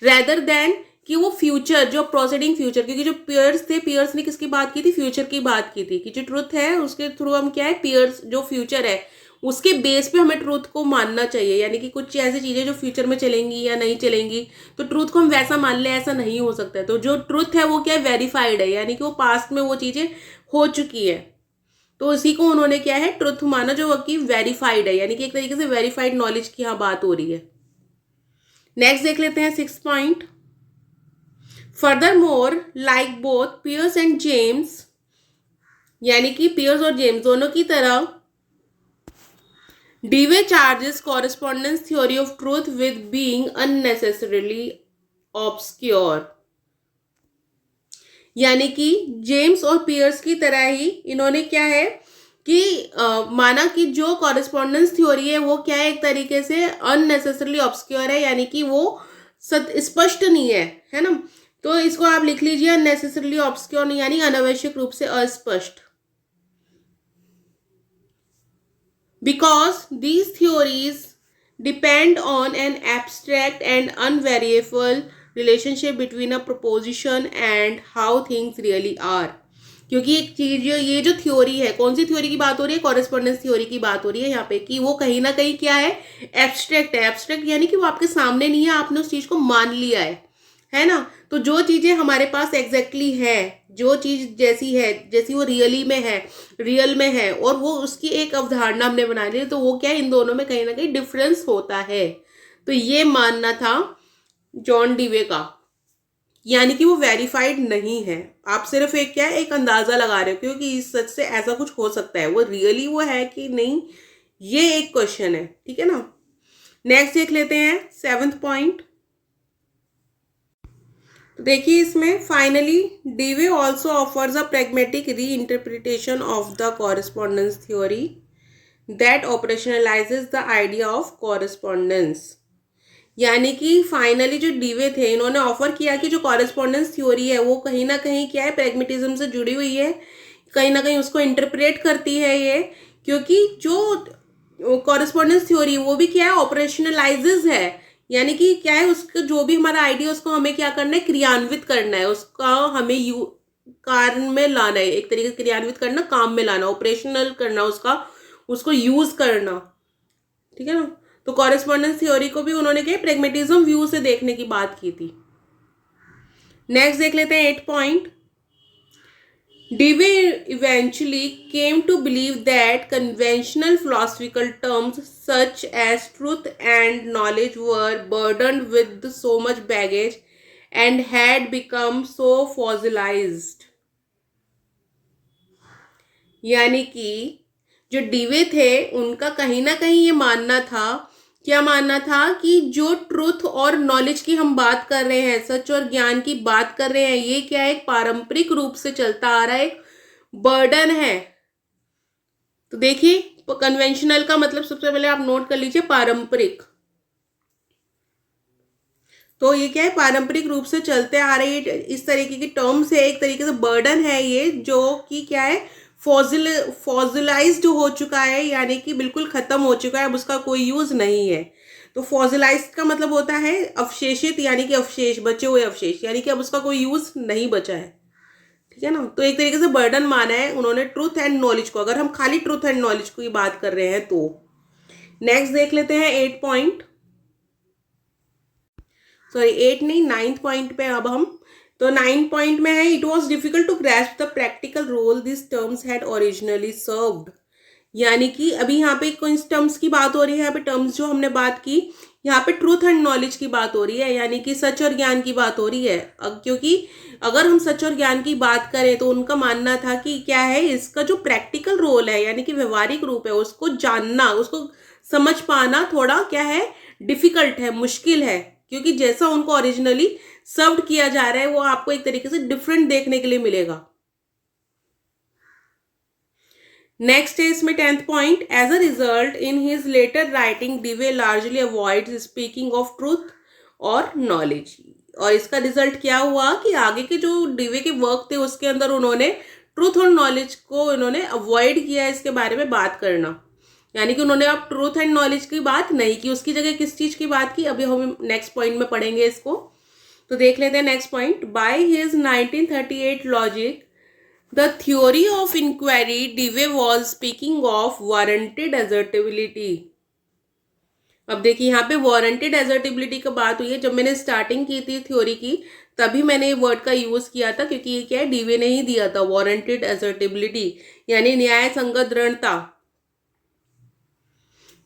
रेदर देन कि वो फ्यूचर, जो प्रोसीडिंग फ्यूचर. क्योंकि जो पियर्स थे, पियर्स ने किसकी बात की थी, फ्यूचर की बात की थी कि जो ट्रुथ है उसके थ्रू हम क्या है, पियर्स जो फ्यूचर है उसके बेस पे हमें ट्रूथ को मानना चाहिए. यानी कि कुछ ऐसी चीजें जो फ्यूचर में चलेंगी या नहीं चलेंगी तो ट्रूथ को हम वैसा मान ले, ऐसा नहीं हो सकता है. तो जो ट्रूथ है वो क्या है, वेरीफाइड है, यानी कि वो पास्ट में वो चीजें हो चुकी है, तो उसी को उन्होंने क्या है ट्रुथ माना, जो कि वेरीफाइड है. यानी कि एक तरीके से वेरीफाइड नॉलेज की यहाँ बात हो रही है. नेक्स्ट देख लेते हैं sixth point. Furthermore like both Peirce and James, यानी कि पियर्स और जेम्स दोनों की तरह Dewey charges correspondence theory of truth with being unnecessarily obscure. यानी कि जेम्स और पियर्स की तरह ही इन्होंने क्या है कि माना कि जो कॉरेस्पॉन्डेंस थ्योरी है वो क्या है, एक तरीके से अननेसेसरली ऑब्सक्योर है, यानी कि वो स्पष्ट नहीं है ना. तो इसको आप लिख लीजिए अननेसेसरली ऑब्सक्योर, यानी अनावश्यक रूप से अस्पष्ट. Because these theories depend on an abstract and unverifiable relationship between a proposition and how things really are. क्योंकि एक चीज ये जो थ्योरी है, कौन सी थ्योरी की बात हो रही है, कॉरेस्पॉन्डेंस थ्योरी की बात हो रही है यहाँ पे, कि वो कहीं ना कहीं क्या है, एब्स्ट्रैक्ट है. एब्स्ट्रैक्ट यानी कि वो आपके सामने नहीं है, आपने उस चीज को मान लिया है ना. तो जो चीजें हमारे पास एग्जैक्टली है, जो चीज जैसी है, जैसी वो रियल में है और वो उसकी एक अवधारणा हमने बना ली, तो वो क्या है, इन दोनों में कहीं ना कहीं डिफरेंस होता है. तो ये मानना था जॉन डीवे का, यानी कि वो वेरीफाइड नहीं है. आप सिर्फ एक क्या है, एक अंदाजा लगा रहे हो क्योंकि इस सच से ऐसा कुछ हो सकता है, वो रियली वो है कि नहीं, ये एक क्वेश्चन है. ठीक है ना. नेक्स्ट देख लेते हैं 7th पॉइंट। तो देखिए इसमें finally Dewey also offers a pragmatic reinterpretation of the correspondence theory that operationalizes the idea of correspondence. यानी कि फाइनली जो डीवे थे इन्होंने ऑफर किया कि जो कॉरेस्पॉन्डेंस थ्योरी है वो कहीं ना कहीं क्या है, प्रैग्मेटिज्म से जुड़ी हुई है, कहीं ना कहीं उसको इंटरप्रेट करती है ये, क्योंकि जो कॉरेस्पॉन्डेंस थ्योरी वो भी क्या है, ऑपरेशनलाइजेस है। यानी कि क्या है, उसका जो भी हमारा आइडिया उसको हमें क्या करना है, क्रियान्वित करना है, उसका हमें कार्य में लाना है, एक तरीके से क्रियान्वित करना, काम में लाना, ऑपरेशनल करना, उसको यूज करना। ठीक है ना। तो कॉरेस्पॉन्डेंस थ्योरी को भी उन्होंने क्या प्रैग्मेटिज्म व्यू से देखने की बात की थी। नेक्स्ट देख लेते हैं 8 point. Dewey eventually came to believe that conventional philosophical terms such as truth and knowledge were burdened with so much baggage and had become so fossilized. यानी कि जो डीवे थे उनका कहीं ना कहीं ये मानना था, क्या मानना था, कि जो ट्रुथ और नॉलेज की हम बात कर रहे हैं, सच और ज्ञान की बात कर रहे हैं, ये क्या है, एक पारंपरिक रूप से चलता आ रहा है, एक बर्डन है। तो देखिए कन्वेंशनल का मतलब सबसे पहले आप नोट कर लीजिए पारंपरिक। तो ये क्या है, पारंपरिक रूप से चलते आ रही इस तरीके की टर्म्स है, एक तरीके से बर्डन है ये, जो कि क्या है, फॉसिलाइज्ड हो चुका है, यानी कि बिल्कुल खत्म हो चुका है, अब उसका कोई यूज नहीं है। तो फॉसिलाइज्ड का मतलब होता है अवशेषित, यानी कि अवशेष, बचे हुए अवशेष, यानी कि अब उसका कोई यूज नहीं बचा है। ठीक है ना। तो एक तरीके से बर्डन माना है उन्होंने ट्रूथ एंड नॉलेज को, अगर हम खाली ट्रूथ एंड नॉलेज की बात कर रहे हैं तो। नेक्स्ट देख लेते हैं 8 पॉइंट, सॉरी 8 नहीं 9th पॉइंट पे अब हम। तो 9th पॉइंट में है, it was difficult to grasp the practical role this terms had originally served. यानी कि अभी यहाँ पे कौन टर्म्स की बात हो रही है, यहाँ पे टर्म्स जो हमने बात की, यहाँ पे ट्रूथ एंड नॉलेज की बात हो रही है, यानी कि सच और ज्ञान की बात हो रही है। क्योंकि अगर हम सच और ज्ञान की बात करें तो उनका मानना था कि क्या है, इसका जो प्रैक्टिकल रोल है, यानी कि व्यवहारिक रूप है, उसको जानना, उसको समझ पाना थोड़ा क्या है, डिफिकल्ट है, मुश्किल है, क्योंकि जैसा उनको ओरिजिनली सर्व किया जा रहा है वो आपको एक तरीके से डिफरेंट देखने के लिए मिलेगा। नेक्स्ट है इसमें 10th point. As a result in his later writing Dewey largely avoids speaking of truth और नॉलेज। और इसका रिजल्ट क्या हुआ कि आगे के जो डीवे के वर्क थे उसके अंदर उन्होंने ट्रूथ और नॉलेज को इन्होंने अवॉइड किया, इसके बारे में बात करना, यानी कि उन्होंने अब ट्रूथ एंड नॉलेज की बात नहीं की, उसकी जगह किस चीज की बात की, अभी हम नेक्स्ट पॉइंट में पढ़ेंगे इसको। तो देख लेते हैं next point. By his 1938 logic The theory of inquiry, Dewey was speaking of warranted assertability. अब देखिए यहाँ पे वारंटेड एजर्टेबिलिटी का बात हुई है। जब मैंने स्टार्टिंग की थी थ्योरी की तभी मैंने ये वर्ड का यूज किया था, क्योंकि ये क्या है, डीवे ने ही दिया था वारंटेड एजर्टेबिलिटी, यानी न्याय संगत दृढ़ता।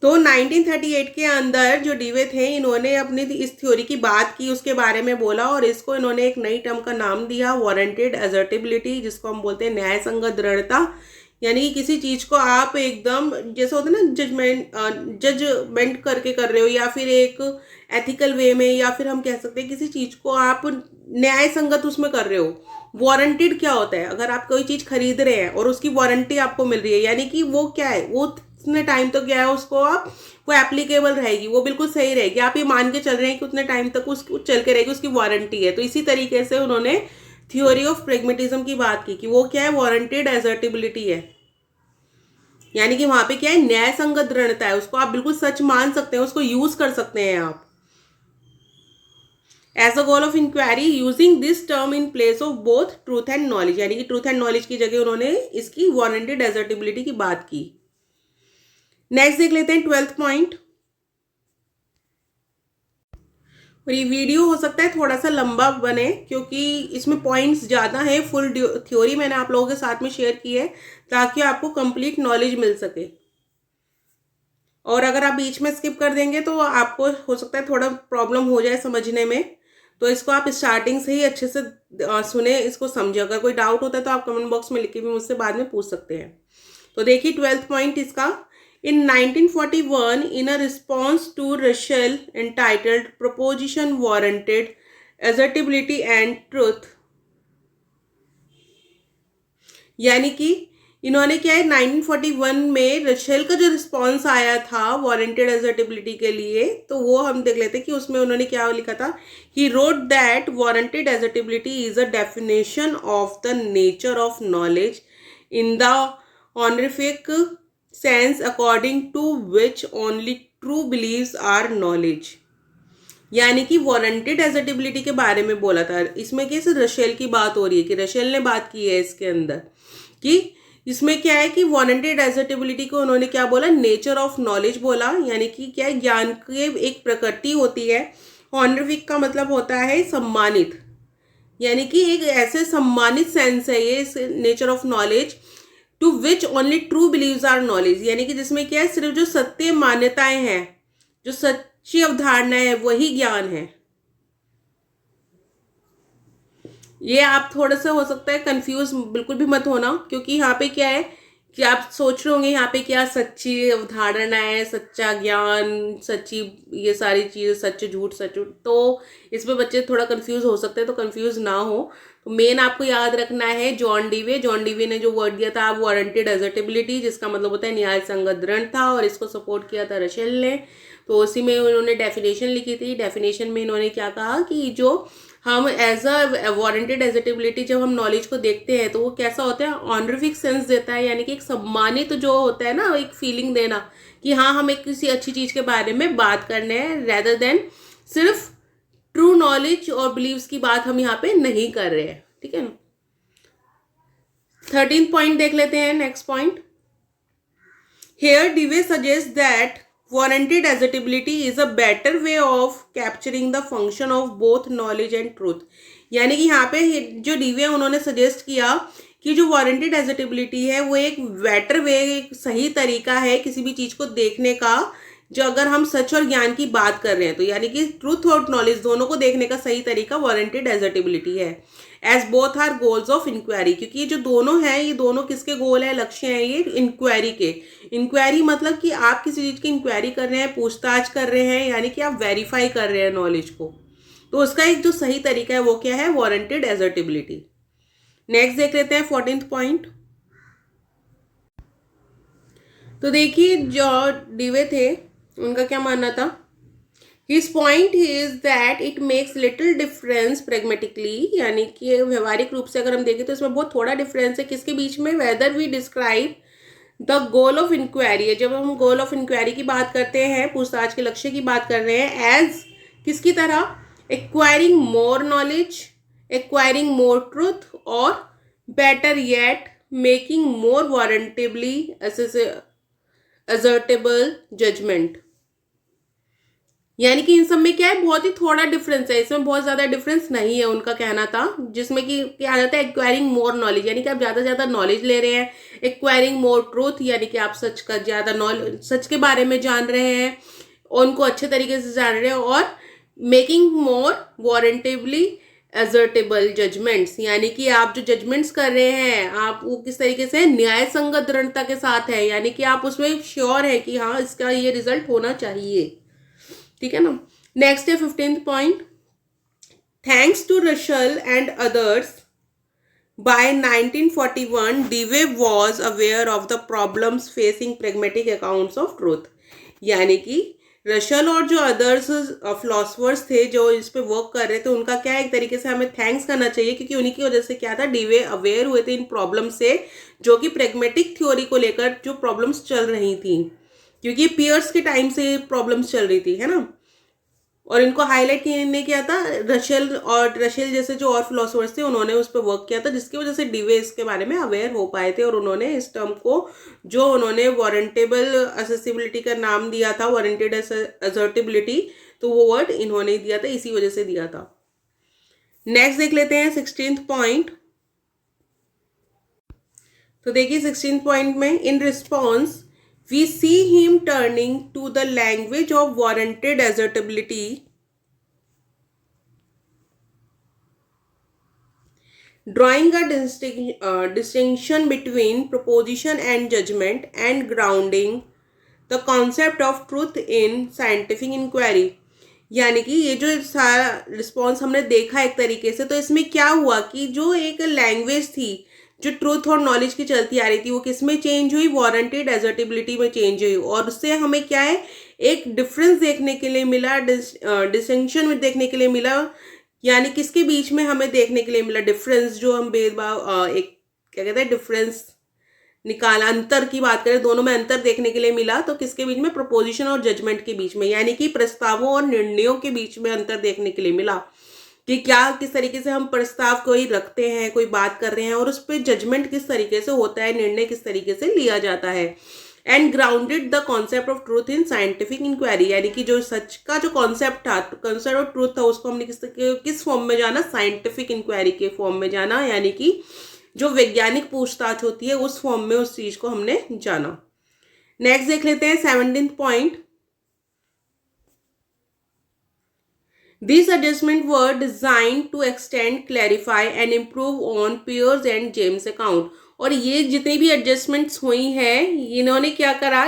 तो 1938 के अंदर जो डीवे थे इन्होंने अपनी इस थ्योरी की बात की, उसके बारे में बोला, और इसको इन्होंने एक नई टर्म का नाम दिया वारंटेड एजर्टेबिलिटी, जिसको हम बोलते हैं न्याय संगत दृढ़ता। यानी कि किसी चीज को आप एकदम, जैसे होता है ना, जजमेंट करके कर रहे हो, या फिर एक एथिकल वे में, या फिर हम कह सकते हैं किसी चीज को आप न्याय संगत उसमें कर रहे हो। वारंटेड क्या होता है, अगर आप कोई चीज खरीद रहे हैं और उसकी वारंटी आपको मिल रही है, यानी कि वो क्या है, वो उतने टाइम तक क्या है उसको आप, वो एप्लीकेबल रहेगी, वो बिल्कुल सही रहेगी, आप ये मान के चल रहे हैं कि उतने टाइम तक उसको चल के रहेगी, उसकी वारंटी है। तो इसी तरीके से उन्होंने थ्योरी ऑफ प्रैग्मेटिज्म की बात की कि वो क्या है, वारंटेड एजर्टेबिलिटी है, यानी कि वहां पे क्या है, न्याय संगत दृढ़ता है, उसको आप बिल्कुल सच मान सकते हैं, उसको यूज कर सकते हैं आप। As a goal of inquiry using this term in place of both truth and knowledge, यानी कि ट्रूथ एंड नॉलेज की जगह उन्होंने इसकी वारंटेड एजर्टेबिलिटी की बात की। नेक्स्ट देख लेते हैं 12th पॉइंट। और ये वीडियो हो सकता है थोड़ा सा लंबा बने, क्योंकि इसमें पॉइंट्स ज़्यादा हैं, फुल थ्योरी मैंने आप लोगों के साथ में शेयर की है ताकि आपको कंप्लीट नॉलेज मिल सके। और अगर आप बीच में स्किप कर देंगे तो आपको हो सकता है थोड़ा प्रॉब्लम हो जाए समझने में, तो इसको आप स्टार्टिंग से ही अच्छे से सुने, इसको समझे। अगर कोई डाउट होता है तो आप कमेंट बॉक्स में लिख के भी मुझसे बाद में पूछ सकते हैं। तो देखिए 12th पॉइंट इसका, In 1941, in a response to Russell entitled Proposition Warranted Assertability and Truth, यानी कि इन्होंने क्या है 1941 में रशेल का जो रिस्पॉन्स आया था वारंटेड एजर्टेबिलिटी के लिए, तो वो हम देख लेते हैं कि उसमें उन्होंने क्या लिखा था. He wrote that warranted assertibility is a definition of the nature of knowledge in the honorific sense according to which only true beliefs are knowledge. यानी कि वारंटेड एजर्टेबिलिटी के बारे में बोला था. इसमें कैसे रशेल की बात हो रही है कि रशेल ने बात की है इसके अंदर कि इसमें क्या है कि वारंटेड एजर्टेबिलिटी को उन्होंने क्या बोला, नेचर ऑफ नॉलेज बोला. यानी कि क्या है, ज्ञान की एक प्रकृति होती है. ऑनरिफिक का मतलब होता है सम्मानित, यानी कि एक ऐसे सम्मानित सेंस है ये nature of knowledge to which only true beliefs are knowledge. यानी कि जिसमें क्या है, सिर्फ जो सत्य मान्यताएं हैं, जो सच्ची अवधारणाएं है, वही ज्ञान है. ये आप थोड़ा सा हो सकता है कंफ्यूज बिल्कुल भी मत होना, क्योंकि यहाँ पे क्या है कि आप सोच रहे होंगे यहाँ पे क्या सच्ची अवधारणा है, सच्चा ज्ञान, सच्ची ये सारी चीज़ें, सच झूठ सच, तो इसमें बच्चे थोड़ा कंफ्यूज हो सकते हैं. तो कंफ्यूज ना हो, तो मेन आपको याद रखना है जॉन डीवे ने जो वर्ड दिया था वारंटेड एजर्टेबिलिटी, जिसका मतलब होता है न्याय संगत दृढ़ था, और इसको सपोर्ट किया था रशेल ने. तो उसी में उन्होंने डेफिनेशन लिखी थी. डेफिनेशन में इन्होंने क्या कहा कि जो हम एज अ वारंटेड एजर्टेबिलिटी जब हम नॉलेज को देखते हैं तो वो कैसा होता है, ऑनरिफिक सेंस देता है. यानी कि एक सम्मानित जो होता है ना, एक फीलिंग देना कि हाँ हम एक किसी अच्छी चीज़ के बारे में बात करने हैं, रेदर देन सिर्फ ट्रू नॉलेज और बिलीव्स की बात हम यहाँ पे नहीं कर रहे हैं. ठीक है ना. 13th पॉइंट देख लेते हैं. Next point, here डीवे suggest that warranted assertability is a better way of capturing the function of both knowledge and truth. यानी कि यहाँ पे जो डीवे उन्होंने सजेस्ट किया कि जो वारंटेड एजर्टेबिलिटी है वो एक बेटर वे, एक सही तरीका है किसी भी चीज़ को देखने का, जो अगर हम सच और ज्ञान की बात कर रहे हैं तो यानी कि ट्रूथ और नॉलेज दोनों को देखने का सही तरीका वारंटेड एजर्टेबिलिटी है. As both are goals of inquiry, क्योंकि ये जो दोनों हैं, ये दोनों किसके गोल है, लक्ष्य हैं ये इंक्वायरी के. इंक्वायरी मतलब कि आप किसी चीज़ की इंक्वायरी कर रहे हैं, पूछताछ कर रहे हैं, यानी कि आप वेरीफाई कर रहे हैं नॉलेज को. तो उसका एक जो सही तरीका है वो क्या है, वारंटेड एजर्टेबिलिटी. नेक्स्ट देख लेते हैं 14th पॉइंट. तो देखिए जो डीवे थे उनका क्या मानना था. His point is that it makes little difference pragmatically, यानी कि व्यवहारिक रूप से अगर हम देखें तो इसमें बहुत थोड़ा डिफरेंस है किसके बीच में, whether we describe the goal of inquiry. जब हम गोल ऑफ इंक्वायरी की बात करते हैं, पूछताछ के लक्ष्य की बात कर रहे हैं, एज किसकी तरह, acquiring more knowledge, acquiring more truth, और better yet making more warrantably assertable judgment. यानी कि इन सब में क्या है, बहुत ही थोड़ा डिफरेंस है, इसमें बहुत ज़्यादा डिफरेंस नहीं है उनका कहना था. जिसमें कि क्या जाता है, एक्वायरिंग मोर नॉलेज, यानी कि आप ज़्यादा से ज़्यादा नॉलेज ले रहे हैं. एक्वायरिंग मोर ट्रूथ, यानी कि आप सच का ज़्यादा नॉलेज, सच के बारे में जान रहे हैं, उनको अच्छे तरीके से जान रहे हैं. और मेकिंग मोर वारंटेबली एजर्टेबल जजमेंट्स, यानी कि आप जो जजमेंट्स कर रहे हैं आप वो किस तरीके से न्याय संगत दृढ़ता के साथ है, यानी कि आप उसमें श्योर है कि हाँ इसका ये रिजल्ट होना चाहिए. ठीक है ना. नेक्स्ट है 15th point. Thanks to Russell and others, by 1941 Dewey was aware of the problems facing pragmatic accounts of truth. यानी कि रशल और जो अदर्स फिलोसफर्स थे जो इस पे वर्क कर रहे थे, उनका क्या एक तरीके से हमें थैंक्स करना चाहिए, क्योंकि उन्हीं की वजह से क्या था, डीवे अवेयर हुए थे इन प्रॉब्लम से, जो कि प्रेगमेटिक थ्योरी को लेकर जो प्रॉब्लम्स चल रही थी, क्योंकि पियर्स के टाइम से प्रॉब्लम्स चल रही थी, है ना. और इनको हाईलाइट किसने किया था, रशेल जैसे जो और फिलोसफर्स थे उन्होंने उस पर वर्क किया था, जिसकी वजह से डीवे इसके बारे में अवेयर हो पाए थे. और उन्होंने इस टर्म को जो उन्होंने वारंटेबल असेसिबिलिटी का नाम दिया था, वारंटेड असर्टेबिलिटी, तो वो वर्ड इन्होंने दिया था, इसी वजह से दिया था. नेक्स्ट देख लेते हैं 16th पॉइंट. तो देखिए 16th पॉइंट में, in response we see him turning to the language of warranted assertability, drawing a distinction between proposition and judgment, and grounding the concept of truth in scientific inquiry. यानी कि ये जो सारा response हमने देखा एक तरीके से, तो इसमें क्या हुआ कि जो एक लैंग्वेज थी जो ट्रूथ और नॉलेज की चलती आ रही थी, वो किस में चेंज हुई, वारंटेड एजर्टेबिलिटी में चेंज हुई। और उससे हमें क्या है, एक डिफरेंस देखने के लिए मिला, डिस्टिंक्शन में देखने के लिए मिला। यानी किसके बीच में हमें देखने के लिए मिला डिफरेंस, जो हम भेदभाव, एक क्या कहते हैं, डिफरेंस निकाला, अंतर की बात करें, दोनों में अंतर देखने के लिए मिला। तो किसके बीच में, प्रपोजिशन और जजमेंट के बीच में, यानी कि प्रस्तावों और निर्णयों के बीच में अंतर देखने के लिए मिला कि क्या किस तरीके से हम प्रस्ताव कोई रखते हैं, कोई बात कर रहे हैं, और उस पर जजमेंट किस तरीके से होता है, निर्णय किस तरीके से लिया जाता है। And grounded the concept of truth in scientific inquiry. यानी कि जो सच का जो कॉन्सेप्ट था, कॉन्सेप्ट ऑफ ट्रूथ था, उसको हमने किस फॉर्म में जाना, साइंटिफिक इंक्वायरी के फॉर्म में जाना। यानी कि जो वैज्ञानिक पूछताछ होती है उस फॉर्म में उस चीज को हमने जाना। नेक्स्ट देख लेते हैं 17th point. These adjustments were designed to extend, clarify and improve on Peirce and James account। और ये जितनी भी एडजस्टमेंट्स हुई हैं, इन्होंने क्या करा,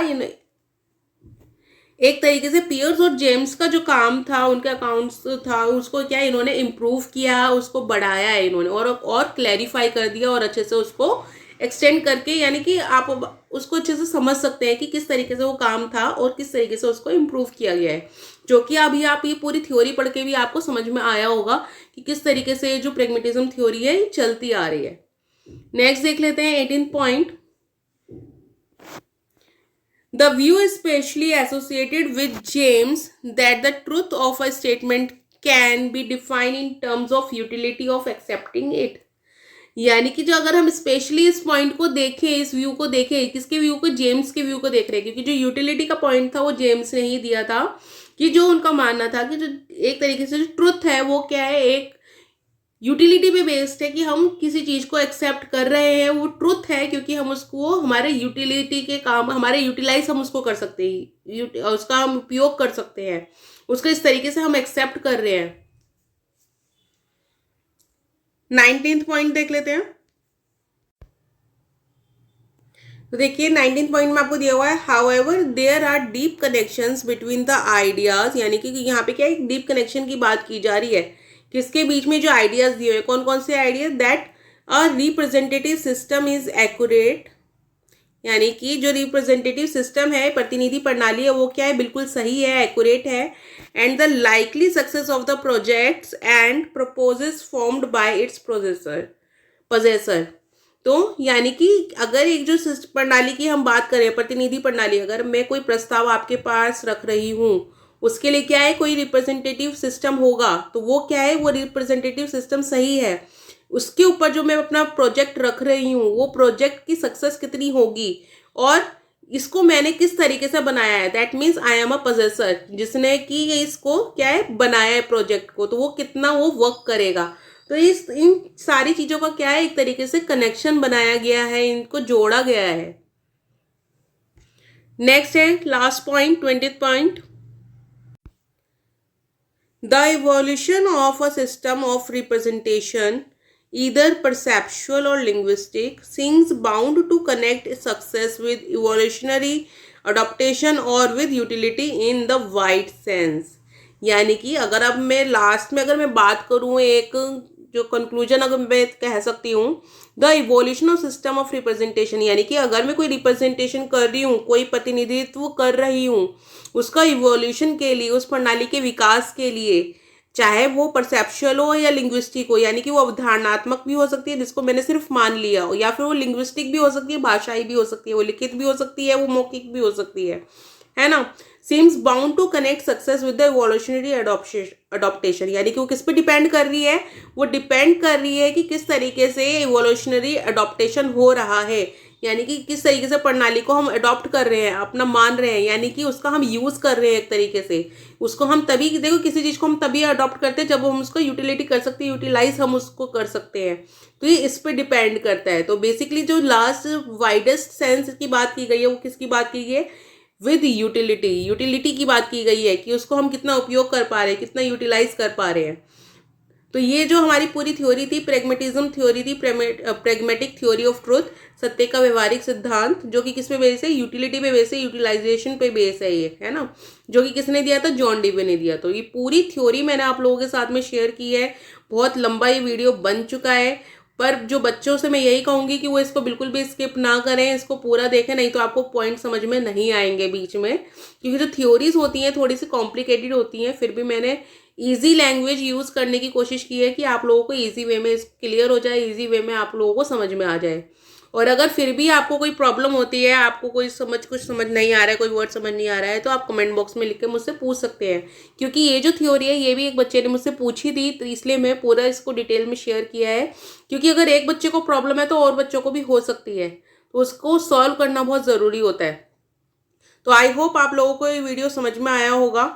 एक तरीके से पियर्स और जेम्स का जो काम था, उनका अकाउंट्स था, उसको क्या इन्होंने इम्प्रूव किया, उसको बढ़ाया है इन्होंने, और क्लैरिफाई कर दिया, और अच्छे से उसको एक्सटेंड करके, यानी कि आप उसको अच्छे से समझ सकते हैं कि किस तरीके से वो काम था और किस तरीके से उसको इम्प्रूव किया गया है। जो कि अभी आप ये पूरी थ्योरी पढ़ के भी आपको समझ में आया होगा कि किस तरीके से जो प्रैग्मेटिज्म थ्योरी है चलती आ रही है। नेक्स्ट देख लेते हैं 18th point. The view is specially associated with James that the truth of a statement can be defined in terms of utility of accepting it। यानी कि जो अगर हम स्पेशली इस पॉइंट को देखें, इस व्यू को देखें, किसके व्यू को, जेम्स के व्यू को देख रहे हैं, क्योंकि जो यूटिलिटी का पॉइंट था वो जेम्स ने ही दिया था, कि जो उनका मानना था कि जो एक तरीके से जो ट्रुथ है वो क्या है, एक यूटिलिटी पे बेस्ड है, कि हम किसी चीज को एक्सेप्ट कर रहे हैं, वो ट्रुथ है, क्योंकि हम उसको हमारे यूटिलिटी के काम, हमारे यूटिलाइज हम उसको कर सकते हैं, उसका हम उपयोग कर सकते हैं, उसको इस तरीके से हम एक्सेप्ट कर रहे हैं। 19th पॉइंट देख लेते हैं। तो देखिए 19th पॉइंट में आपको दिया हुआ है, however there are deep connections between the ideas. यानी कि यहाँ पे क्या एक डीप कनेक्शन की बात की जा रही है, किसके बीच में, जो आइडियाज दिए हुए, कौन कौन से ideas, that a representative system is accurate. यानी कि जो रिप्रेजेंटेटिव सिस्टम है, प्रतिनिधि प्रणाली है, वो क्या है, बिल्कुल सही है, एक्यूरेट है। And the likely success of the projects and proposes formed by it's possessor. तो यानी कि अगर एक जो प्रणाली की हम बात करें, प्रतिनिधि प्रणाली, अगर मैं कोई प्रस्ताव आपके पास रख रही हूँ, उसके लिए क्या है, कोई रिप्रेजेंटेटिव सिस्टम होगा, तो वो क्या है, वो रिप्रेजेंटेटिव सिस्टम सही है। उसके ऊपर जो मैं अपना प्रोजेक्ट रख रही हूँ, वो प्रोजेक्ट की सक्सेस कितनी होगी, और इसको मैंने किस तरीके से बनाया है, that means I am a possessor, जिसने कि इसको क्या है, बनाया है प्रोजेक्ट को, तो वो कितना वो वर्क करेगा। तो इन सारी चीजों का क्या है, एक तरीके से कनेक्शन बनाया गया है, इनको जोड़ा गया है। नेक्स्ट है last point, 20th point. The evolution of a system of representation, either perceptual or linguistic, seems bound to connect success with evolutionary adaptation or with utility in the wide sense। यानी कि अगर अब मैं last में अगर मैं बात करूँ, एक जो कंक्लूजन अगर मैं कह सकती हूँ, the evolution of system of representation, यानी कि अगर मैं कोई रिप्रेजेंटेशन कर रही हूँ, कोई प्रतिनिधित्व कर रही हूँ, उसका इवोल्यूशन के लिए, उस प्रणाली के विकास के लिए, चाहे वो परसेप्चुअल हो या लिंग्विस्टिक हो, यानी कि वो अवधारणात्मक भी हो सकती है, जिसको मैंने सिर्फ मान लिया हो, या फिर वो लिंग्विस्टिक भी हो सकती है, भाषाई भी हो सकती है, वो लिखित भी हो सकती है, वो मौखिक भी हो सकती है ना। Seems bound to connect success with the evolutionary adaptation. यानी कि वो किस पे डिपेंड कर रही है, वो डिपेंड कर रही है कि किस तरीके से इवोल्यूशनरी अडॉप्टेशन हो रहा है, यानी कि किस तरीके से प्रणाली को हम अडॉप्ट कर रहे हैं, अपना मान रहे हैं, यानी कि उसका हम यूज कर रहे हैं एक तरीके से। उसको हम तभी, देखो किसी चीज को हम तभी अडॉप्ट करते हैं जब हम उसको यूटिलिटी कर सकते हैं, यूटिलाइज हम उसको कर सकते हैं, तो ये इस पे डिपेंड करता है। तो बेसिकली जो लास्ट वाइडेस्ट सेंस की बात की गई है, वो किसकी बात की गई है, विद यूटिलिटी की बात की गई है, कि उसको हम कितना उपयोग कर पा रहे हैं, कितना यूटिलाइज कर पा रहे हैं। तो ये जो हमारी पूरी थ्योरी थी, प्रेगमेटिज्म थ्योरी थी, प्रेगमेटिक थ्योरी ऑफ ट्रुथ, सत्य का व्यवहारिक सिद्धांत, जो कि किस पे बेस है, यूटिलिटी पे बेस है, यूटिलाइजेशन पे बेस है ये, है ना, जो कि किसने दिया था, जॉन डीवे ने दिया। तो ये पूरी थ्योरी मैंने आप लोगों के साथ में शेयर की है। बहुत लंबा ये वीडियो बन चुका है, पर जो बच्चों से मैं यही कहूंगी कि वो इसको बिल्कुल भी स्किप ना करें, इसको पूरा देखें, नहीं तो आपको पॉइंट समझ में नहीं आएंगे बीच में, क्योंकि जो थ्योरीज होती हैं थोड़ी सी कॉम्प्लिकेटेड होती हैं। फिर भी मैंने इजी लैंग्वेज यूज करने की कोशिश की है कि आप लोगों को इजी वे में क्लियर हो जाए, इजी वे में आप लोगों को समझ में आ जाए। और अगर फिर भी आपको कोई प्रॉब्लम होती है, आपको कुछ समझ नहीं आ रहा है, कोई वर्ड समझ नहीं आ रहा है, तो आप कमेंट बॉक्स में लिख के मुझसे पूछ सकते हैं। क्योंकि ये जो थ्योरी है ये भी एक बच्चे ने मुझसे पूछी थी, तो इसलिए मैं पूरा इसको डिटेल में शेयर किया है। क्योंकि अगर एक बच्चे को प्रॉब्लम है तो और बच्चों को भी हो सकती है, तो उसको सॉल्व करना बहुत ज़रूरी होता है। तो आई होप आप लोगों को ये वीडियो समझ में आया होगा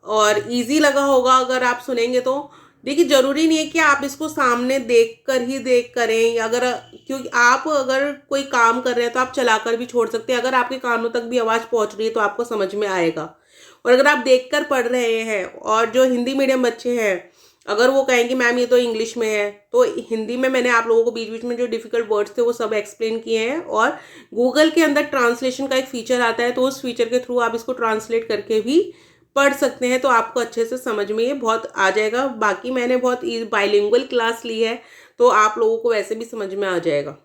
और इजी लगा होगा अगर आप सुनेंगे तो। देखिए, जरूरी नहीं है कि आप इसको सामने देख करें, या अगर, क्योंकि आप अगर कोई काम कर रहे हैं तो आप चलाकर भी छोड़ सकते हैं। अगर आपके कानों तक भी आवाज़ पहुंच रही है तो आपको समझ में आएगा। और अगर आप देखकर पढ़ रहे हैं, और जो हिंदी मीडियम बच्चे हैं, अगर वो कहें कि मैम ये तो इंग्लिश में है, तो हिंदी में मैंने आप लोगों को बीच बीच में जो डिफिकल्ट वर्ड्स थे वो सब एक्सप्लेन किए हैं। और गूगल के अंदर ट्रांसलेशन का एक फीचर आता है, तो उस फीचर के थ्रू आप इसको ट्रांसलेट करके भी पढ़ सकते हैं, तो आपको अच्छे से समझ में ये बहुत आ जाएगा। बाकी मैंने बहुत बाइलिंगुअल क्लास ली है, तो आप लोगों को वैसे भी समझ में आ जाएगा।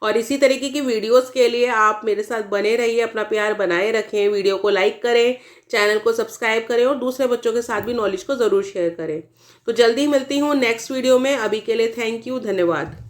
और इसी तरीके की वीडियोस के लिए आप मेरे साथ बने रहिए, अपना प्यार बनाए रखें, वीडियो को लाइक करें, चैनल को सब्सक्राइब करें, और दूसरे बच्चों के साथ भी नॉलेज को ज़रूर शेयर करें। तो जल्दी मिलती हूँ नेक्स्ट वीडियो में। अभी के लिए थैंक यू, धन्यवाद।